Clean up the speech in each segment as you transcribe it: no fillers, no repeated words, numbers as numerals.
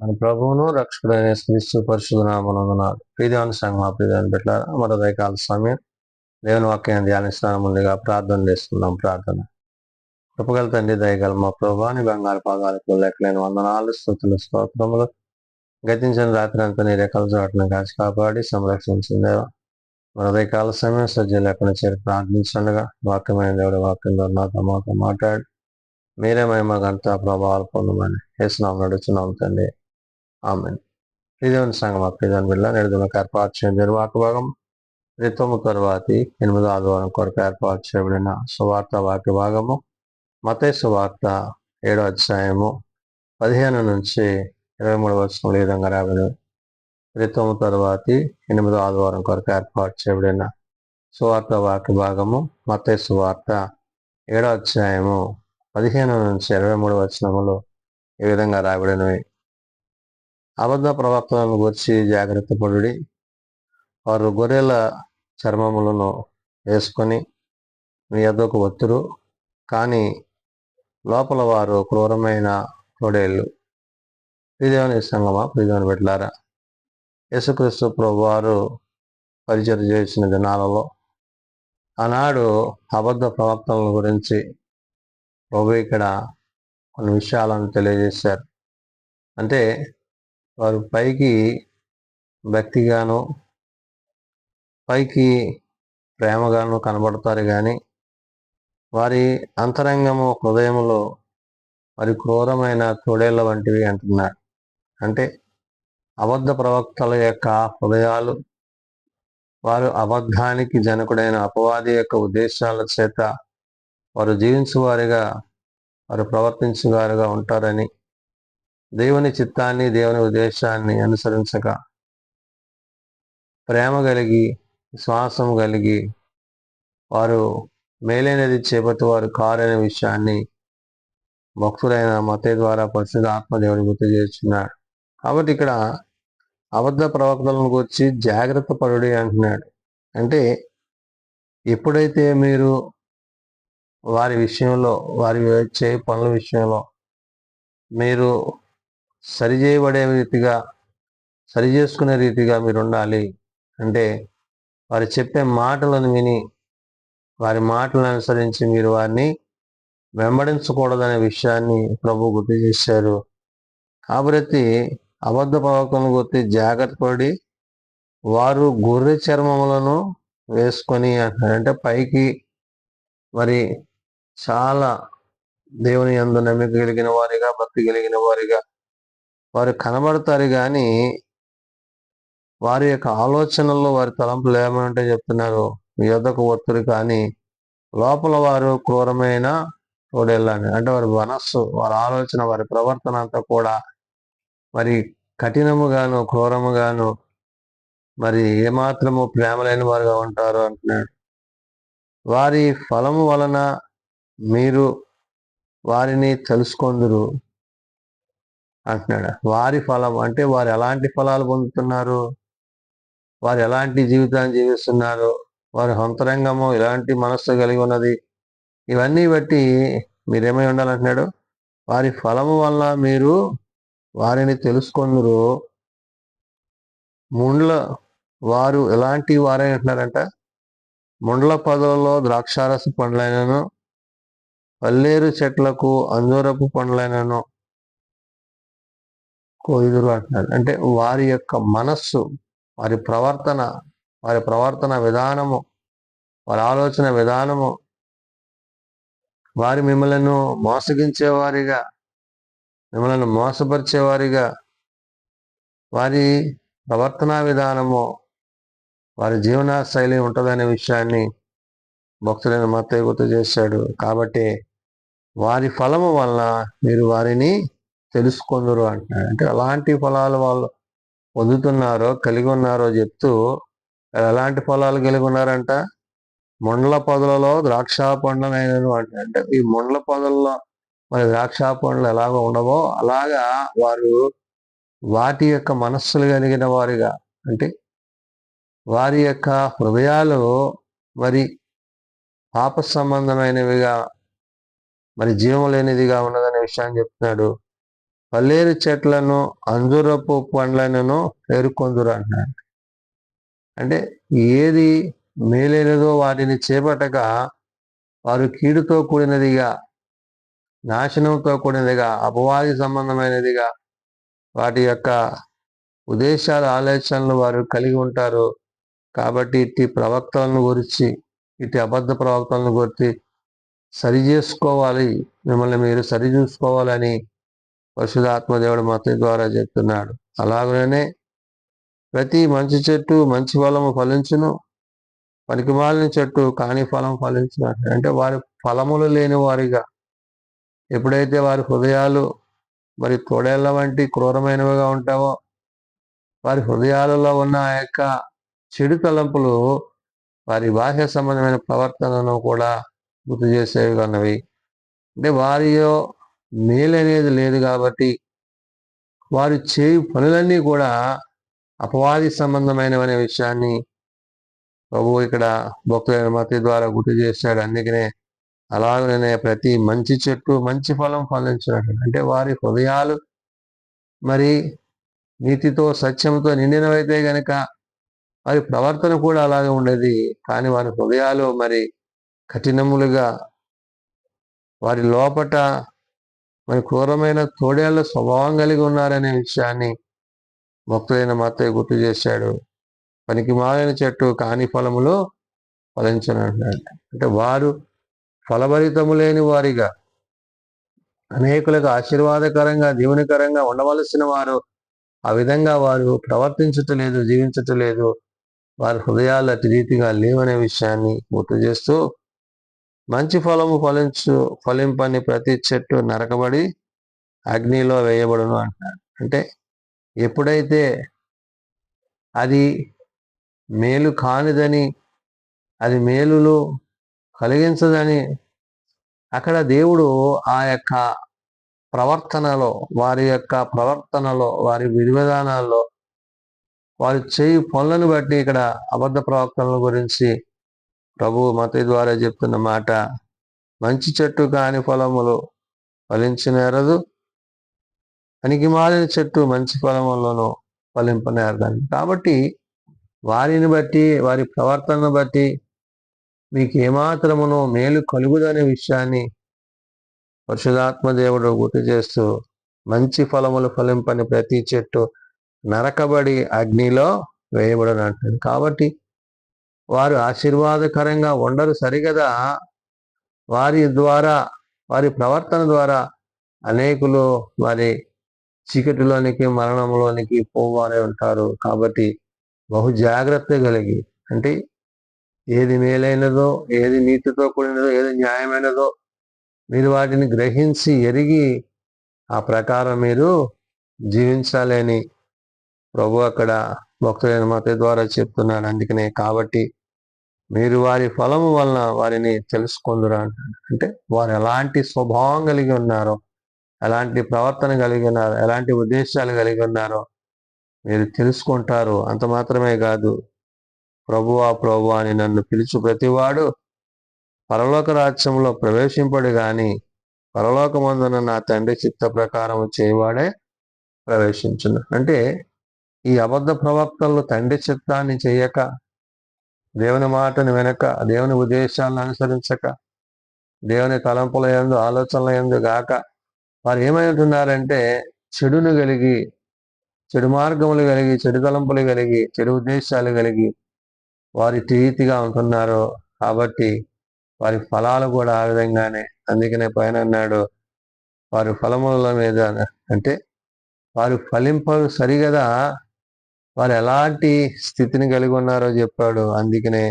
మన ప్రభువును రక్షకుడైన క్రీస్తు పరిశుద్ధ నామమున ప్రియదేవుని సంఘం ప్రియదేవుని బిడ్డలారా మరో ఉదయకాల సమయం దేవుని వాక్యాన్ని ధ్యానిస్తాను. ముందుగా ప్రార్థన చేసుకుందాం. ప్రార్థన. కృపగల తండ్రి, దయగల మా ప్రభాని బంగారు పాదాలకు లెక్కలేని వందనాలు, స్తుతులు, స్తోత్రములు. గతించిన రాత్రి అంతా నీ రెక్కల చోట్లను కాచి కాపాడి సంరక్షించిందేవా మన ఉదయకాల సమయం సజ్జలు ఎక్కడ చేరి ప్రార్థించండగా వాక్యమైన దేవుడి వాక్యంలో నాతో మాతో మాట్లాడి మీరే మహిమ ఘనత ప్రభావాలు పొందమని యేసునామమున నడుచున్నాం తండ్రి. ఆమేన్. ప్రియదేవుని సంఘం ప్రియదేవుని బిడ్డ నేడుదినకు ఏర్పాటు చేయబడిన వాక్య భాగం రితము తరువాతి 8వ ఆదివారం కొరకు ఏర్పాటు చేయబడిన సువార్త వాక్య భాగము మత్తయి సువార్త 7వ అధ్యాయము 15 నుంచి 23 వచనములు ఈ విధంగా రాబడి. రితము తరువాతి 8వ ఆదివారం కొరకు ఏర్పాటు చేయబడిన సువార్త వాక్య భాగము మత్తయి సువార్త 7వ అధ్యాయము 15 నుంచి 23 వచనములు ఈ విధంగా రాబడినవి. అబద్ధ ప్రవక్తలను గురించి జాగ్రత్త పడుడి. వారు గొర్రెల చర్మములను వేసుకొని మీ యొద్దకు వత్తురు, కానీ లోపల వారు క్రూరమైన తోడేళ్ళు. ప్రియదేవుని సంగమా ప్రియదేవుని బిడ్డలారా, యేసుక్రీస్తు ప్రభువారు పరిచయం చేసిన దినాలలో ఆనాడు అబద్ధ ప్రవక్తల గురించి ప్రభు ఇక్కడ కొన్ని విషయాలను తెలియజేశారు. అంటే వారు పైకి భక్తిగాను పైకి ప్రేమగాను కనబడతారు, కానీ వారి అంతరంగము హృదయములో మరి క్రూరమైన తోడేళ్ల వంటివి అంటున్నారు. అంటే అబద్ధ ప్రవక్తల యొక్క హృదయాలు వారు అబద్ధానికి జనకుడైన అపవాది యొక్క ఉద్దేశాల చేత వారు జీవించువారిగా వారు ప్రవర్తించువారుగా ఉంటారని, దేవుని చిత్తాన్ని దేవుని ఉద్దేశాన్ని అనుసరించక ప్రేమ కలిగి విశ్వాసం కలిగి వారు మేలైనది చేపట్టి వారు కారనే విషయాన్ని భక్తుడైన మత్తయి ద్వారా పరిశుద్ధ ఆత్మదేవుడు గుర్తు చేస్తున్నాడు. కాబట్టి ఇక్కడ అబద్ధ ప్రవక్తలను గురించి జాగ్రత్త పడుడి అంటున్నాడు. అంటే ఎప్పుడైతే మీరు వారి విషయంలో వారి చే పనుల విషయంలో మీరు సరిచేయబడే రీతిగా సరి చేసుకునే రీతిగా మీరు ఉండాలి. అంటే వారు చెప్పే మాటలను విని వారి మాటలను అనుసరించి మీరు వారిని వెంబడించకూడదనే విషయాన్ని ప్రభు గుర్తు చేశారు. కాబట్టి అబద్ధ ప్రవక్తలను గుర్తి జాగ్రత్త పడి వారు గొర్రె చర్మములను వేసుకొని అంటున్నారంటే పైకి మరి చాలా దేవుని యందు నమ్మిక కలిగిన వారిగా భక్తి కలిగిన వారిగా వారు కనబడతారు, కానీ వారి యొక్క ఆలోచనల్లో వారి తలంపులు ఏమంటే చెప్తున్నారు, మీ యొద్దకు ఒత్తురు, కానీ లోపల వారు క్రూరమైన తోడేళ్ళని. అంటే వారి మనస్సు, వారి ఆలోచన, వారి ప్రవర్తన అంతా కూడా మరి కఠినముగాను క్రూరముగాను మరి ఏమాత్రము ప్రేమ లేని వారుగా ఉంటారు అంటున్నాడు. వారి ఫలము వలన మీరు వారిని తెలుసుకొందురు అంటున్నాడు. వారి ఫలం అంటే వారు ఎలాంటి ఫలాలు పొందుతున్నారు, వారు ఎలాంటి జీవితాన్ని జీవిస్తున్నారు, వారి అంతరంగము ఎలాంటి మనస్సు కలిగి ఉన్నది, ఇవన్నీ బట్టి మీరేమై ఉండాలంటున్నాడు. వారి ఫలము వల్ల మీరు వారిని తెలుసుకొందురు. ముండ్ల వారు ఎలాంటి వారై అంటున్నారంట, ముండ్ల పొదలలో ద్రాక్షారస పండ్లైనను పల్లేరు చెట్లకు అంజూరపు పండ్లైనను కోయుదురు అంటున్నారు. అంటే వారి యొక్క మనస్సు, వారి ప్రవర్తన విధానము, వారి ఆలోచన విధానము, వారి మిమ్మల్ని మోసగించేవారిగా, మిమ్మల్ని మోసపరిచేవారిగా వారి ప్రవర్తనా విధానము, వారి జీవన శైలి ఉంటుందనే విషయాన్ని భక్తులైన మత్తయి గుర్తు చేశాడు. కాబట్టి వారి ఫలము వలన మీరు వారిని తెలుసుకొందురు అంటున్నాడు. అంటే ఎలాంటి ఫలాలు వాళ్ళు పొందుతున్నారో కలిగి ఉన్నారో చెప్తూ, ఎలాంటి ఫలాలు కలిగి ఉన్నారంట, ముండ్ల పొదలలో ద్రాక్ష పండ్లనైనను అంటున్నాడు. అంటే ఈ ముండ్ల పొదల్లో మరి ద్రాక్ష పండ్లు ఎలాగో ఉండవో అలాగా వారు వాటి యొక్క మనస్సులు కలిగిన వారిగా, అంటే వారి యొక్క హృదయాలు మరి పాప సంబంధమైనవిగా మరి జీవం లేనిదిగా ఉన్నదనే విషయాన్ని చెప్తున్నాడు. పల్లేరు చెట్లను అంజూరపు పండ్లను ఏరుకొందురు అంటున్నాడు. అంటే ఏది మేలైనదో వాటిని చేపట్టక వారు కీడుతో కూడినదిగా, నాశనంతో కూడినదిగా, అపవాది సంబంధమైనదిగా వాటి యొక్క ఉద్దేశాలు, ఆలోచనలు వారు కలిగి ఉంటారు. కాబట్టి ఇట్టి ప్రవక్తలను గురించి, ఇట్టి అబద్ధ ప్రవక్తలను గురించి సరి చేసుకోవాలి, మిమ్మల్ని మీరు సరి చూసుకోవాలని పరిశుద్ధాత్మ దేవుడు మత ద్వారా చెప్తున్నాడు. అలాగనే ప్రతి మంచి చెట్టు మంచి ఫలము ఫలించును, పనికిమాలిన చెట్టు కాని ఫలం ఫలించును. అంటే వారి ఫలములు లేని వారిగా, ఎప్పుడైతే వారి హృదయాలు మరి తోడేళ్ల వంటి క్రూరమైనవిగా ఉంటావో, వారి హృదయాలలో ఉన్న ఆ యొక్క చెడు తలంపులు వారి బాహ్య సంబంధమైన ప్రవర్తనను కూడా గుర్తు చేసేవి ఉన్నవి. అంటే వారిలో మేలు అనేది లేదు కాబట్టి వారు చేయు పనులన్నీ కూడా అపవాది సంబంధమైనవనే విషయాన్ని ప్రభువు ఇక్కడ భక్తులైన మత ద్వారా గుర్తు చేశాడు. అందుకనే అలాగనే ప్రతి మంచి చెట్టు మంచి ఫలం ఫలించినట్టు, అంటే వారి హృదయాలు మరి నీతితో సత్యంతో నిండినవైతే గనక వారి ప్రవర్తన కూడా అలాగే ఉండేది. కానీ వారి హృదయాలు మరి కఠినములుగా, వారి లోపట మరి క్రూరమైన తోడేళ్ల స్వభావం కలిగి ఉన్నారనే విషయాన్ని భక్తులైన మత్తయి గుర్తు చేశాడు. పనికి మాలిన చెట్టు కాని ఫలములు ఫలించనంటున్నాడు. అంటే వారు ఫలభరితము లేని వారిగా, అనేకులకు ఆశీర్వాదకరంగా, దీవెనకరంగా ఉండవలసిన వారు ఆ విధంగా వారు ప్రవర్తించటలేదు, జీవించటలేదు. వారి హృదయాలు అతి రీతిగా లేవనే విషయాన్ని గుర్తు చేస్తూ, మంచి ఫలము ఫలింపని ప్రతి చెట్టు నరకబడి అగ్నిలో వేయబడును అంటున్నాడు. అంటే ఎప్పుడైతే అది మేలు కానిదని, అది మేలులు కలిగించదని అక్కడ దేవుడు ఆ యొక్క ప్రవర్తనలో, వారి విధి విధానాల్లో, వారు చేయు పనులను బట్టి ఇక్కడ అబద్ధ ప్రవక్తల గురించి ప్రభు మత్తయి ద్వారా చెప్తున్న మాట, మంచి చెట్టు కాని ఫలములు ఫలించనేరదు, పనికి మాలిన చెట్టు మంచి ఫలములను ఫలింపనేరదని. కాబట్టి వారిని బట్టి, వారి ప్రవర్తనను బట్టి మీకు ఏమాత్రమునో మేలు కలుగుదనే విషయాన్ని పరిశుధాత్మ దేవుడు గుర్తు చేస్తూ, మంచి ఫలములు ఫలింపని ప్రతి చెట్టు నరకబడి అగ్నిలో వేయబడని అంటుంది. కాబట్టి వారు ఆశీర్వాదకరంగా ఉండరు సరిగదా, వారి ద్వారా, వారి ప్రవర్తన ద్వారా అనేకులు మరి చీకటిలోనికి, మరణంలోనికి పోవారే ఉంటారు. కాబట్టి బహు జాగ్రత్త కలిగి, అంటే ఏది మేలైనదో, ఏది నీతితో కూడినదో, ఏది న్యాయమైనదో మీరు వాటిని గ్రహించి ఎరిగి ఆ ప్రకారం మీరు జీవించాలి అని ప్రభు అక్కడ భక్తులైన మత్తయి ద్వారా చెప్తున్నాడు. అందుకనే కాబట్టి మీరు వారి ఫలము వలన వారిని తెలుసుకుందురా అంటాడు. అంటే వారు ఎలాంటి స్వభావం కలిగి ఉన్నారో, ఎలాంటి ప్రవర్తన కలిగి ఉన్నారో, ఎలాంటి ఉద్దేశాలు కలిగి ఉన్నారో మీరు తెలుసుకుంటారు. అంత మాత్రమే కాదు, ప్రభువా ప్రభువా అని నన్ను పిలుచు ప్రతివాడు పరలోక రాజ్యంలో ప్రవేశింపడు గాని పరలోకమందున నా తండ్రి చిత్త ప్రకారం చేయవాడే ప్రవేశించును. అంటే ఈ అబద్ధ ప్రవక్తలు తండ్రి చిత్తాన్ని చేయక, దేవుని మాటను వినక, దేవుని ఉద్దేశాలను అనుసరించక, దేవుని తలంపుల యందు, ఆలోచనల యందు గాక వారు ఏమైంటున్నారంటే చెడును కలిగి, చెడు మార్గములు కలిగి, చెడు తలంపులు కలిగి, చెడు ఉద్దేశాలు కలిగి వారి రీతిగా ఉంటున్నారు. కాబట్టి వారి ఫలాలు కూడా ఆ విధంగానే. అందుకనే పైన అన్నాడు, వారి ఫలముల మీద, అంటే వారు ఫలింపరు సరిగదా, వారు ఎలాంటి స్థితిని కలిగి ఉన్నారో చెప్పాడు. అందుకనే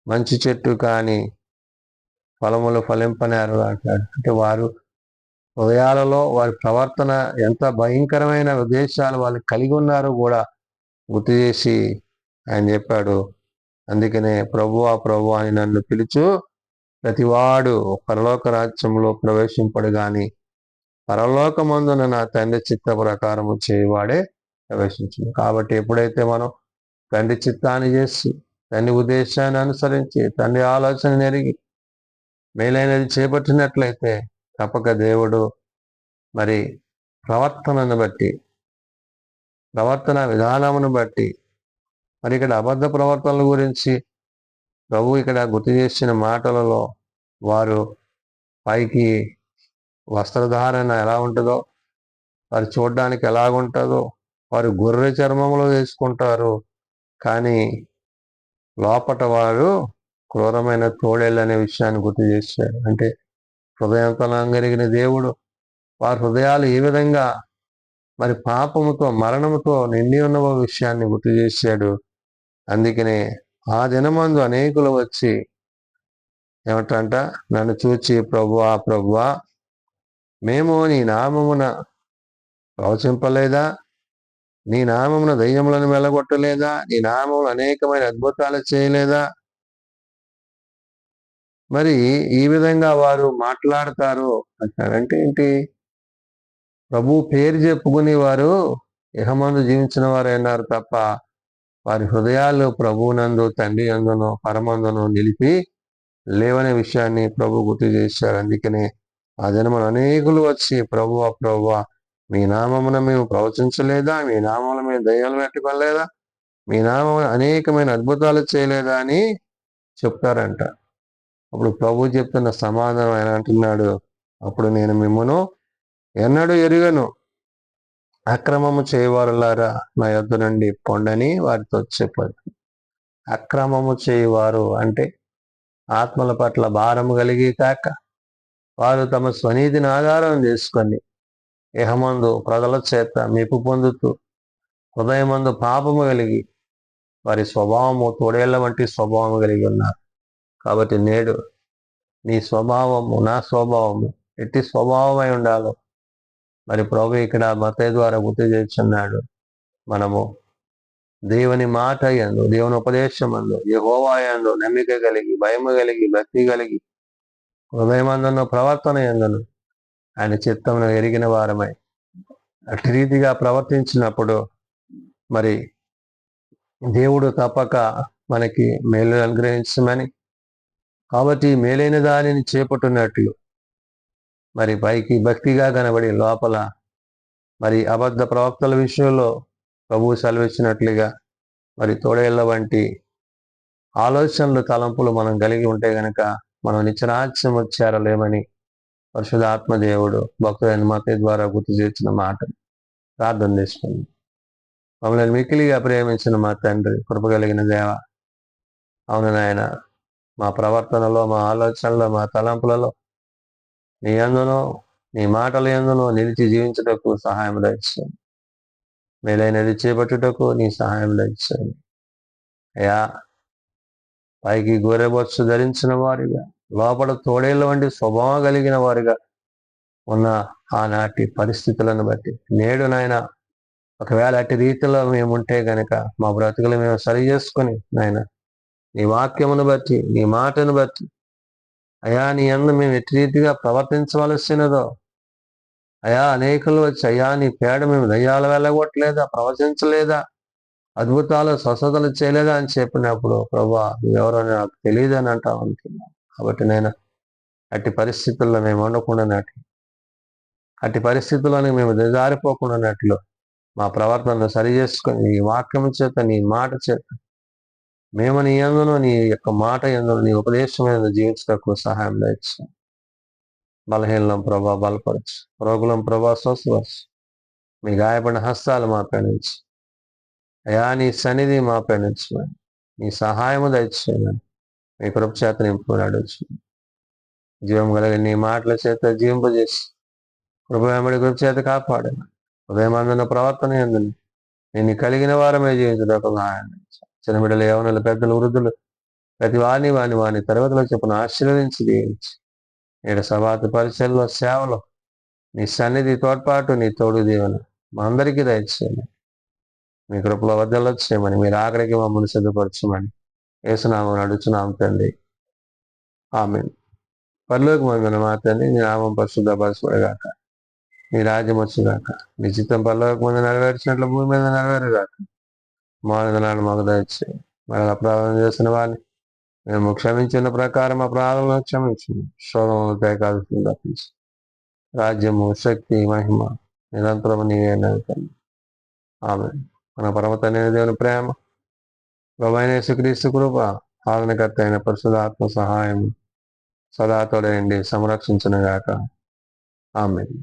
మంచి చెట్టు కానీ ఫలములు ఫలింపనేరు అంటాడు. అంటే వారు హృదయాలలో వారి ప్రవర్తన ఎంత భయంకరమైన ఉద్దేశాలు వాళ్ళు కలిగి ఉన్నారో కూడా గుర్తు చేసి ఆయన చెప్పాడు. అందుకనే ప్రభువా ప్రభువా అని నన్ను పిలుచు ప్రతివాడు పరలోక రాజ్యంలో ప్రవేశింపడు గాని పరలోకమందున నా తండ్రి చిత్త ప్రకారము చేయవాడే ప్రవేశించింది. కాబట్టి ఎప్పుడైతే మనం తండ్రి చిత్తాన్ని చేసి, తండ్రి ఉద్దేశాన్ని అనుసరించి, తండ్రి ఆలోచన నెరిగి మేలైనది చేపట్టినట్లయితే తప్పక దేవుడు మరి ప్రవర్తనను బట్టి, ప్రవర్తన విధానమును బట్టి, మరి ఇక్కడ అబద్ధ ప్రవర్తనల గురించి ప్రభు ఇక్కడ గుర్తు చేసిన మాటలలో వారు పైకి వస్త్రధారణ ఎలా ఉంటుందో, వారు చూడడానికి ఎలాగుంటుందో, వారు గొర్రె చర్మంలో వేసుకుంటారు, కానీ లోపట వారు క్రూరమైన తోడేళ్ళు అనే విషయాన్ని గుర్తు చేశాడు. అంటే హృదయంతరం కలిగిన దేవుడు వారి హృదయాలు ఏ విధంగా మరి పాపముతో మరణముతో నిండి ఉన్న విషయాన్ని గుర్తు చేశాడు. అందుకనే ఆ దినమందు అనేకులు వచ్చి ఏమంటంట, నన్ను చూచి ప్రభువా ప్రభువా మేము నీ నామమున ప్రవచింపలేదా, నీ నామమున దయ్యములను వెళ్ళగొట్టలేదా, నీ నామములు అనేకమైన అద్భుతాలు చేయలేదా? మరి ఈ విధంగా వారు మాట్లాడతారు అంటారంటే ఏంటి? ప్రభు పేరు చెప్పుకుని వారు ఇహమందు జీవించిన వారు అయినారు తప్ప వారి హృదయాలు ప్రభువునందు తండ్రి అందును పరమందును నిలిపి లేవనే విషయాన్ని ప్రభు గుర్తు చేశారు. అందుకనే ఆ దినమున అనేకులు వచ్చి ప్రభువా ప్రభువా మీ నామమున మేము ప్రవచించలేదా, మీ నామమున మేము దయ్యాలు పెట్టుకోలేదా, మీ నామమున అనేకమైన అద్భుతాలు చేయలేదా అని చెప్తారంట. అప్పుడు ప్రభు చెప్తున్న సమాధానం ఆయన అంటున్నాడు, అప్పుడు నేను మిమ్మను ఎన్నడూ ఎరుగను, అక్రమము చేయవారులారా నా యొద్ద నుండి పొండని వారితో చెప్పాడు. అక్రమము చేయవారు అంటే ఆత్మల పట్ల భారము కలిగి కాక వారు తమ స్వనీతిని ఆధారం చేసుకొని ఇహమందు ప్రజల చేత మెప్పు పొందుతూ హృదయమందు పాపము కలిగి వారి స్వభావము తోడేళ్ల వంటి స్వభావము కలిగి ఉన్నారు. కాబట్టి నేడు నీ స్వభావము నా స్వభావము ఎట్టి స్వభావమై ఉండాలో మరి ప్రభు ఇక్కడ మత్తయి ద్వారా గుర్తు చేస్తున్నాడు. మనము దేవుని మాట యందు, దేవుని ఉపదేశం అందు, యెహోవా యందు నమ్మిక కలిగి, భయము కలిగి, భక్తి కలిగి, హృదయమందున్న ప్రవర్తన యందును ఆయన చిత్తమును ఎరిగిన వారమై అట్టి రీతిగా ప్రవర్తించినప్పుడు మరి దేవుడు తప్పక మనకి మేలు అనుగ్రహించమని, కాబట్టి మేలైన దానిని చేపట్టున్నట్లు మరి పైకి భక్తిగా కనబడి లోపల మరి అబద్ధ ప్రవక్తల విషయంలో ప్రభువు సెలవిచ్చినట్లుగా మరి తోడేళ్ల వంటి ఆలోచనలు తలంపులు మనం కలిగి ఉంటే గనక మనం నిత్యరాజ్యం చేరలేమని పరిశుద్ధాత్మ దేవుడు భక్తులైన మత్తయి ద్వారా గుర్తు చేసిన మాట ప్రార్థన చేసుకుంది. మమ్మల్ని మిక్కిలిగా ప్రేమించిన మా తండ్రి, కృప కలిగిన దేవ, అవును నాయన, మా ప్రవర్తనలో, మా ఆలోచనలో, మా తలంపులలో నీ యందునో నీ మాటల యందునో నిలిచి జీవించుటకు సహాయం దయచేయండి. మేలైనది చేపట్టుటకు నీ సహాయం దయచేయండి అయ్యా. పైకి గొర్రెబొచ్చు ధరించిన వారిగా లోపల తోడేళ్ల వంటి స్వభావం కలిగిన వారిగా ఉన్న ఆనాటి పరిస్థితులను బట్టి నేడు నాయన ఒకవేళ అట్టి రీతిలో మేము ఉంటే గనక మా బ్రతుకులు మేము సరి చేసుకొని నాయన నీ వాక్యమును బట్టి, నీ మాటను బట్టి అయా నీ యందు మేము ఎట్టి రీతిగా ప్రవర్తించవలసినదో అయా, అనేకులు వచ్చి అయ్యా నీ పేడ మేము దయ్యాలు వెళ్ళగొట్టలేదా, ప్రవచించలేదా, అద్భుతాలు స్వస్థతలు చేయలేదా అని చెప్పినప్పుడు ప్రభా ఎవరో నాకు తెలియదు అని అంటావు అనుకున్నాను. కాబట్టి నేను అట్టి పరిస్థితుల్లో మేము ఉండకుండానట్లు, అట్టి పరిస్థితుల్లోనే మేము దిగజారిపోకుండానట్లు మా ప్రవర్తనను సరి చేసుకొని నీ వాక్యం చేత, నీ మాట చేత మేము నీ యందును, నీ యొక్క మాట యందును, నీ ఉపదేశం యందు జీవించటకు సహాయం దయచు. బలహీనం ప్రభా బలపరచు, రోగులం ప్రభా స్వస్థపరచు. మీ గాయపడిన హస్తాలు మా నుంచి అయా నీ సన్నిధి మా నుంచి నీ సహాయము దయచేయమని మీ కృప చేత నింపుకొని అడుగుచు. జీవం కలిగిన నీ మాటల చేత జీవింపజేసి కృప వెంబడి కృప చేత కాపాడను. ఉదయమందున ప్రవర్తన ఎందుని నేను కలిగిన వారమే జీవించడానికి సహాయం. చిన్న బిడ్డలు, యవనులు, పెద్దలు, వృద్ధులు ప్రతి వారిని వాని తరగతిలో చెప్పును ఆశీర్వదించి దీవించి నేడు సభాత పరిచయలో సేవలో నీ సన్నిధి తోడ్పాటు, నీ తోడు దీవెన మా అందరికీ దయచేయండి. మీ కృపలో వద్దలొచ్చేయమని, మీరు ఆఖరికి మమ్మల్ని సిద్ధపరచమని యేసునామమున అడుగుచున్నాము తండ్రి, ఆమేన్. పరలోకమందున మా తండ్రి, నీ నామం పరిశుద్ధపరచబడుగాక, నీ రాజ్యం వచ్చుగాక, నీ చిత్తం పరలోకమందు నెరవేర్చినట్లు భూమి మీద నెరవేరుగాక. మానవులను మాకు దయచేయండి. మన అపరాధం చేసిన వారిని మేము క్షమించిన ప్రకారం అపరాధంలో క్షమించండి. శోధములు తేకాల్సింది తప్పించి రాజ్యము, శక్తి, మహిమ నిరంతరం నీవే తండ్రి. ఆమె మన పరమ తండ్రి అయిన దేవుని ప్రేమ, ప్రభువైన యేసుక్రీస్తు కృప, పాలనకర్త అయిన పరిశుద్ధాత్మ సహాయం సదా తోడేయండి సంరక్షించునుగాక. ఆమేన్.